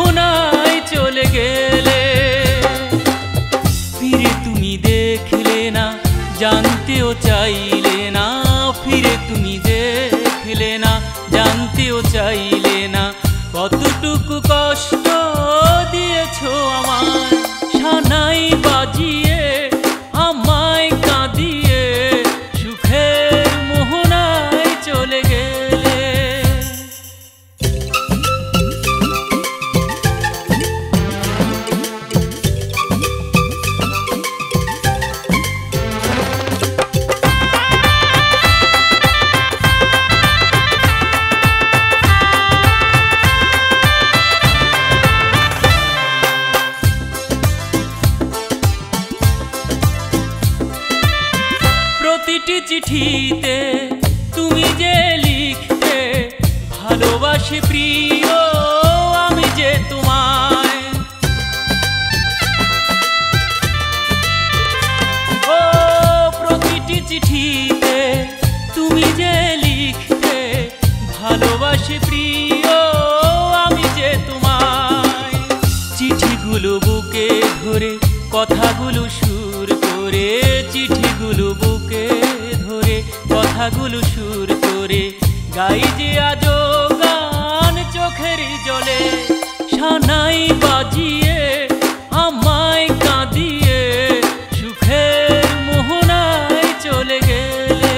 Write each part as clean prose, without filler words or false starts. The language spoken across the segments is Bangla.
মোহনায় চলে গেলে। ফিরে তুমি দেখলে না, জানতেও চাইলে না, ফিরে তুমি দেখলে না, জানতেও চাইলে না, কতটুকু কষ্ট দিয়েছো আমায়। সানাই বাজিয়ে আমায় কাঁদিয়ে সুখের মোহনায় চলে গেলে। প্রতিটি চিঠিতে তুমি যে লিখতে, ভালোবাসি প্রিয় আমি যে তোমায়। ও প্রতিটি চিঠিতে তুমি যে লিখতে, ভালোবাসি প্রিয় আমি যে তোমায়। চিঠিগুলো বুকে ধরে কথাগুলো সুর করে, চিঠিগুলো বুকে ধরে কথাগুলো সুর করে, গাই যে আজো গান চোখের জলে। সানাই বাজিয়ে আমায় কাঁদিয়ে সুখের মোহনায় চলে গেলে।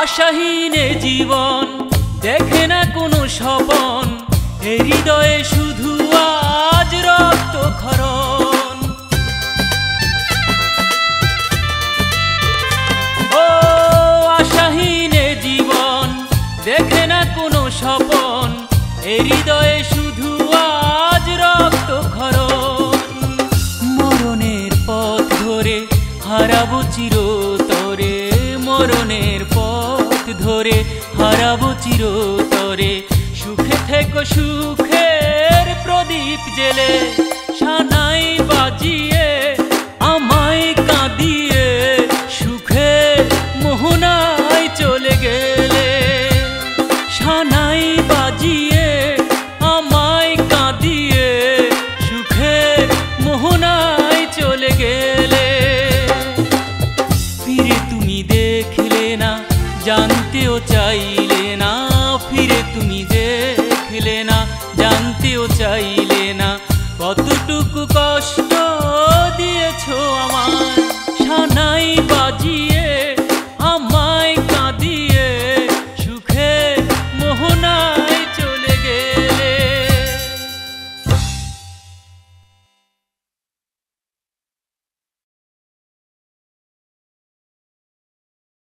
আশাহীনে জীবন দেখে না কোনো স্বপন, এই হৃদয়ে শুধু আজ রক্ত ক্ষরণ। ও আশাহীনে জীবন দেখে না কোনো স্বপন, এই হৃদয়ে শুধু আজ রক্ত ক্ষরণ। মরণের পথ ধরে হারাবো চিরতরে, মরণের পথ ধরে হারাবো চিরতরে, সুখে থেকো সুখের প্রদীপ জেলে। সানাই বাজিয়ে আমায় কাঁদিয়ে সুখের মোহনায় চলে গেলে। সানাই বাজিয়ে আমায় কাঁদিয়ে সুখের মোহনায় চলে গেলে। ফিরে তুমি দেখলে না, জানতেও চাই